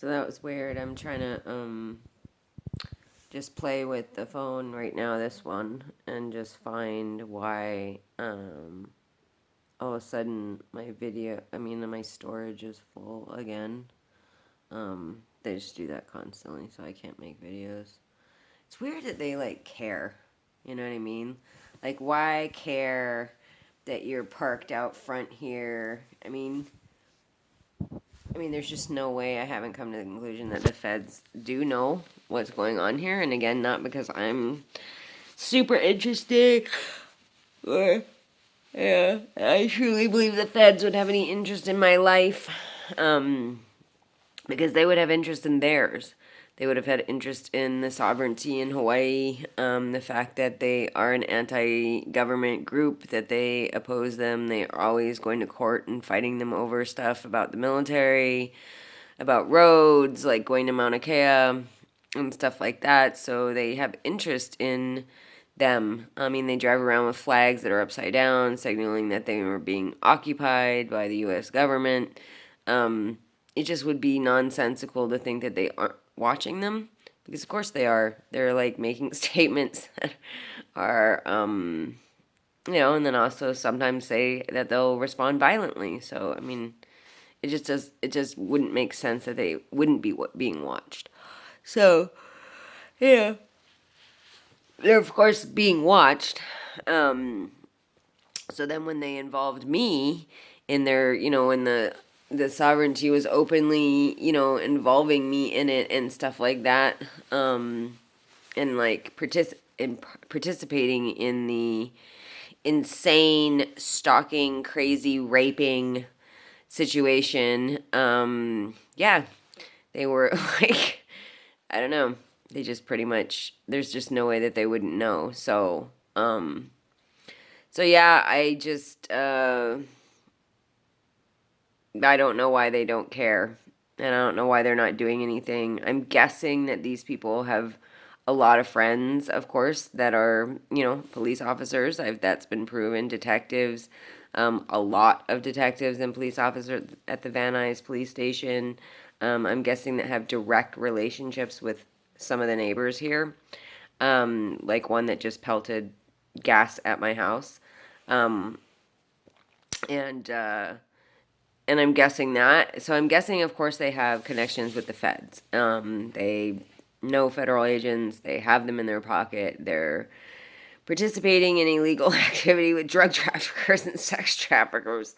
So that was weird. I'm trying to just play with the phone right now, this one, and just find why all of a sudden my storage is full again. They just do that constantly, so I can't make videos. It's weird that they like care. You know what I mean? Like, why care that you're parked out front here? I mean, there's just no way I haven't come to the conclusion that the feds do know what's going on here. And again, not because I'm super interested or, yeah, I truly believe the feds would have any interest in my life. Because they would have interest in theirs. They would have had interest in the sovereignty in Hawaii, the fact that they are an anti-government group, that they oppose them. They are always going to court and fighting them over stuff about the military, about roads, like going to Mauna Kea and stuff like that. So they have interest in them. I mean, they drive around with flags that are upside down, signaling that they were being occupied by the U.S. government. It just would be nonsensical to think that they aren't watching them, because of course they are. They're like making statements that are, and then also sometimes say that they'll respond violently. So I mean, it just wouldn't make sense that they wouldn't be being watched. So yeah, they're of course being watched. So then when they involved me in their, in the sovereignty was openly, involving me in it and stuff like that, and like participating in the insane stalking, crazy raping situation. Yeah, they were like, I don't know. They just pretty much, there's just no way that they wouldn't know. So yeah, I don't know why they don't care. And I don't know why they're not doing anything. I'm guessing that these people have a lot of friends, of course, that are, police officers. That's been proven. Detectives, a lot of detectives and police officers at the Van Nuys police station. I'm guessing that have direct relationships with some of the neighbors here. Like one that just pelted gas at my house. Um, and, uh, and I'm guessing that. So I'm guessing, of course, they have connections with the feds. They know federal agents. They have them in their pocket. They're participating in illegal activity with drug traffickers and sex traffickers.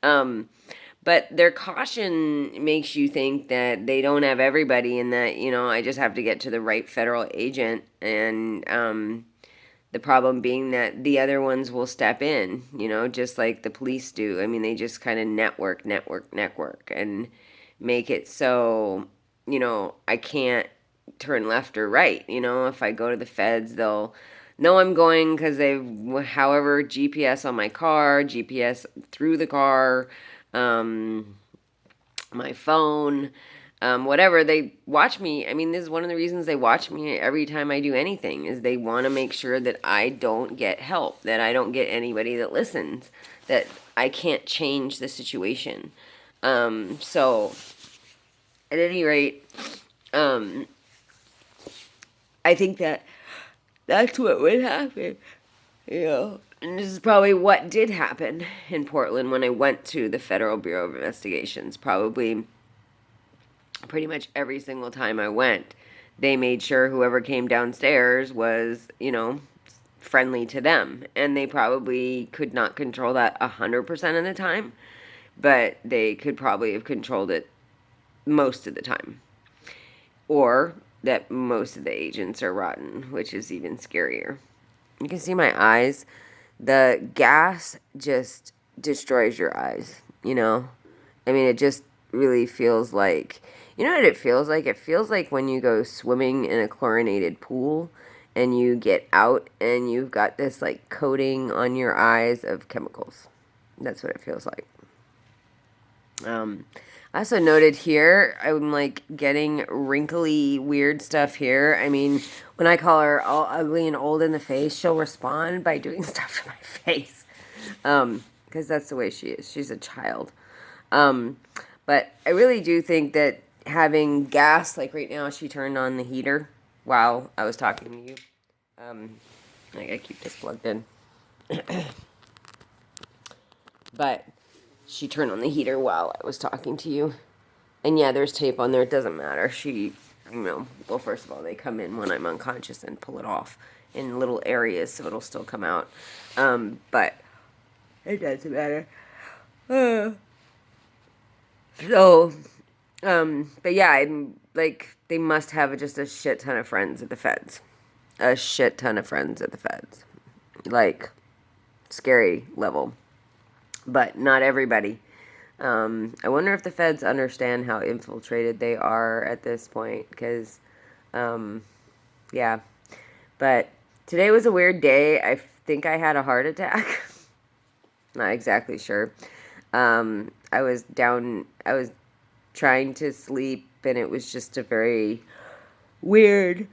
But their caution makes you think that they don't have everybody, and that, I just have to get to the right federal agent. And the problem being that the other ones will step in, just like the police do. I mean, they just kind of network, and make it so, I can't turn left or right. If I go to the feds, they'll know I'm going because however, GPS on my car, GPS through the car, my phone, whatever. They watch me. I mean, this is one of the reasons they watch me every time I do anything, is they want to make sure that I don't get help, that I don't get anybody that listens, that I can't change the situation. So at any rate, I think that that's what would happen, And this is probably what did happen in Portland when I went to the Federal Bureau of Investigations. Probably pretty much every single time I went, they made sure whoever came downstairs was, friendly to them. And they probably could not control that 100% of the time, but they could probably have controlled it most of the time. Or that most of the agents are rotten, which is even scarier. You can see my eyes. The gas just destroys your eyes, I mean, it just really feels like, what it feels like? It feels like when you go swimming in a chlorinated pool and you get out and you've got this like coating on your eyes of chemicals. That's what it feels like. I also noted here, I'm like getting wrinkly, weird stuff here. I mean, when I call her all ugly and old in the face, she'll respond by doing stuff to my face. Because that's the way she is. She's a child. But I really do think that having gas. Like right now, she turned on the heater while I was talking to you. I gotta keep this plugged in. But she turned on the heater while I was talking to you. And yeah, there's tape on there. It doesn't matter. Well, first of all, they come in when I'm unconscious and pull it off in little areas, so it'll still come out. But it doesn't matter. So, but yeah, I'm like, they must have just a shit ton of friends at the feds. A shit ton of friends at the feds. Like, scary level. But not everybody. I wonder if the feds understand how infiltrated they are at this point, because, yeah. But today was a weird day. I think I had a heart attack. Not exactly sure. I was trying to sleep, and it was just a very weird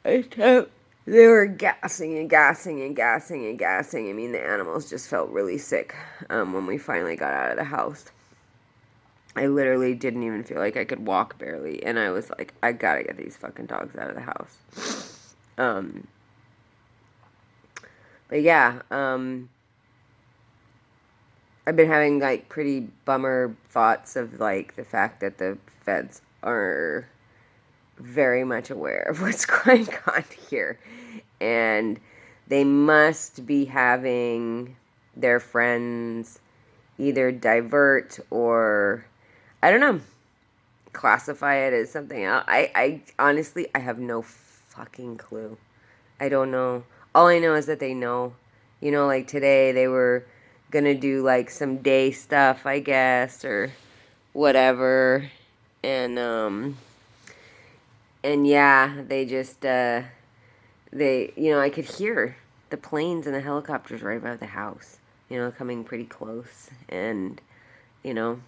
attempt. They were gassing and gassing and gassing and gassing. I mean, the animals just felt really sick when we finally got out of the house. I literally didn't even feel like I could walk barely, and I was like, I gotta get these fucking dogs out of the house. But yeah, I've been having like pretty bummer thoughts of like the fact that the feds are very much aware of what's going on here, and they must be having their friends either divert or, I don't know, classify it as something else. I honestly, I have no fucking clue. I don't know. All I know is that they know. You know, like today they were gonna do like some day stuff, I guess, or whatever. And yeah, they just I could hear the planes and the helicopters right above the house, coming pretty close, and you know,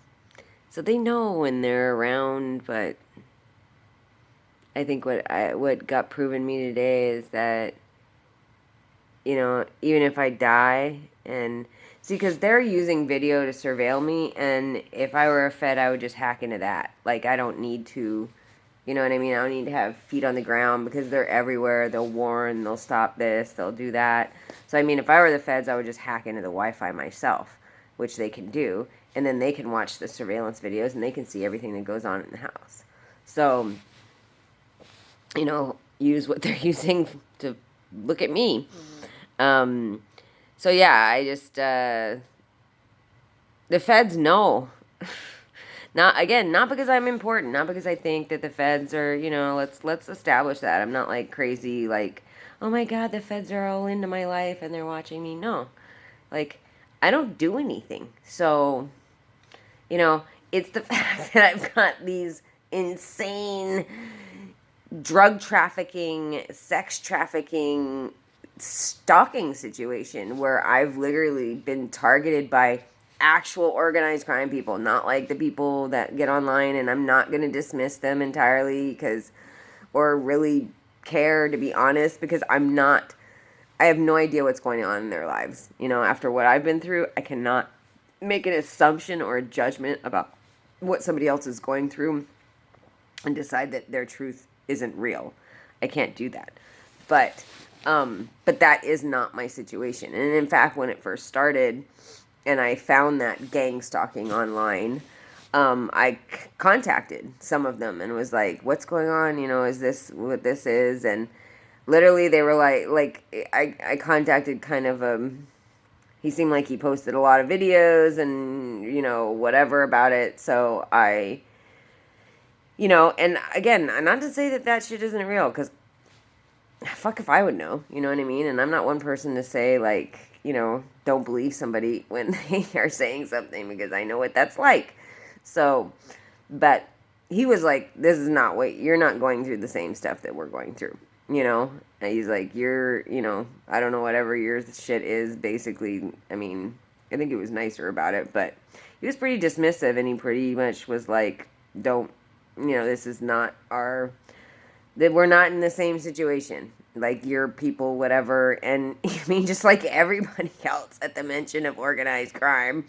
so they know when they're around. But I think what got proven me today is that, even if I die, and see, because they're using video to surveil me, and if I were a Fed, I would just hack into that. Like, I don't need to, you know what I mean? I don't need to have feet on the ground, because they're everywhere. They'll warn, they'll stop this, they'll do that. So, I mean, if I were the Feds, I would just hack into the Wi-Fi myself, which they can do, and then they can watch the surveillance videos, and they can see everything that goes on in the house. So, use what they're using to look at me. So yeah, I just, the feds know. Not because I'm important, not because I think that the feds are, let's establish that. I'm not like crazy, like, oh my God, the feds are all into my life and they're watching me. No, like, I don't do anything. So, it's the fact that I've got these insane drug trafficking, sex trafficking, stalking situation where I've literally been targeted by actual organized crime people, not like the people that get online, and I'm not going to dismiss them entirely or really care, to be honest, because I have no idea what's going on in their lives. After what I've been through, I cannot make an assumption or a judgment about what somebody else is going through and decide that their truth isn't real. I can't do that. But that is not my situation. And in fact, when it first started and I found that gang stalking online, I contacted some of them and was like, what's going on? Is this what this is? And literally they were like I contacted kind of, he seemed like he posted a lot of videos and, whatever about it. So I, and again, not to say that shit isn't real, because fuck if I would know, you know what I mean? And I'm not one person to say, like, don't believe somebody when they are saying something, because I know what that's like. So, but he was like, this is not what, you're not going through the same stuff that we're going through, And he's like, you're, I don't know, whatever your shit is, basically. I mean, I think he was nicer about it, but he was pretty dismissive, and he pretty much was like, don't, this is not that we're not in the same situation. Like, you're people, whatever. And I mean, just like everybody else at the mention of organized crime,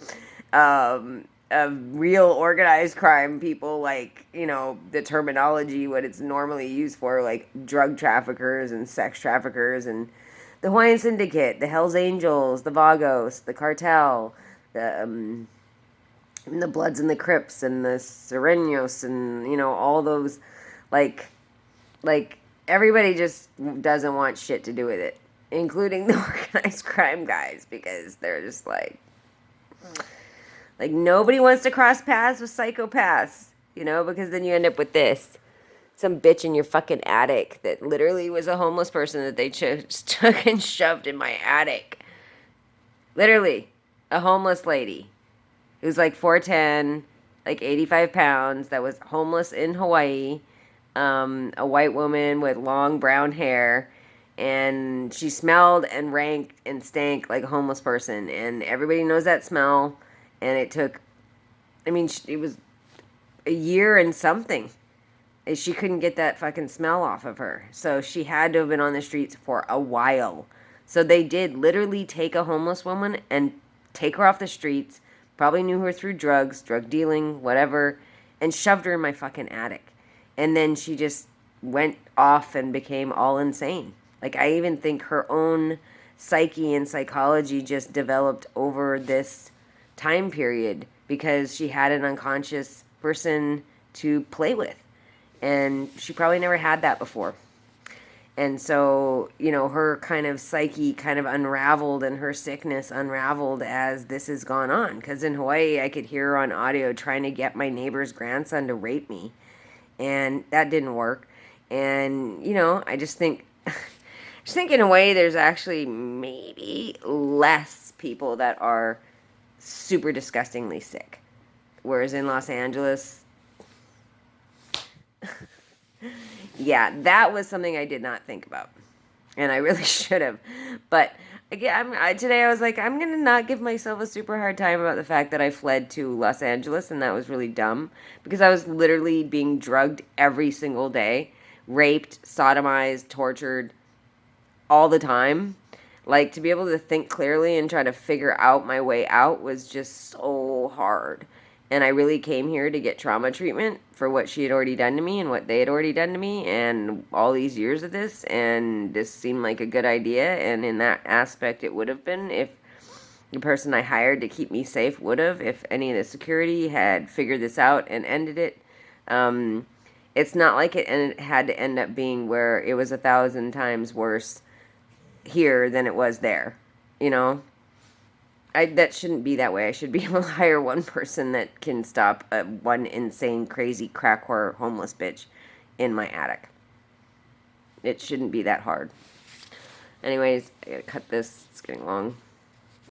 of real organized crime people, like, the terminology, what it's normally used for, like drug traffickers and sex traffickers and the Hawaiian Syndicate, the Hells Angels, the Vagos, the cartel, the Bloods and the Crips and the Serenos and, all those, like, everybody just doesn't want shit to do with it, including the organized crime guys, because they're just like nobody wants to cross paths with psychopaths, because then you end up with this. Some bitch in your fucking attic that literally was a homeless person that they just took and shoved in my attic. Literally, a homeless lady who's like 4'10", like 85 pounds, that was homeless in Hawaii. A white woman with long brown hair. And she smelled and ranked and stank like a homeless person. And everybody knows that smell. And it took, it was a year and something. She couldn't get that fucking smell off of her. So she had to have been on the streets for a while. So they did literally take a homeless woman and take her off the streets, probably knew her through drugs, drug dealing, whatever, and shoved her in my fucking attic. And then she just went off and became all insane. Like, I even think her own psyche and psychology just developed over this time period because she had an unconscious person to play with. And she probably never had that before. And so, her kind of psyche kind of unraveled and her sickness unraveled as this has gone on. Because in Hawaii, I could hear her on audio trying to get my neighbor's grandson to rape me. And that didn't work. And, I just think in a way there's actually maybe less people that are super disgustingly sick. Whereas in Los Angeles, yeah, that was something I did not think about. And I really should have. But again, today I was like, I'm going to not give myself a super hard time about the fact that I fled to Los Angeles, and that was really dumb. Because I was literally being drugged every single day, raped, sodomized, tortured, all the time. Like, to be able to think clearly and try to figure out my way out was just so hard. And I really came here to get trauma treatment for what she had already done to me and what they had already done to me and all these years of this. And this seemed like a good idea. And in that aspect, it would have been if the person I hired to keep me safe would have, if any of the security had figured this out and ended it. It's not like it had to end up being where it was 1,000 times worse here than it was there, that shouldn't be that way. I should be able to hire one person that can stop one insane, crazy, crack whore, homeless bitch in my attic. It shouldn't be that hard. Anyways, I gotta cut this. It's getting long.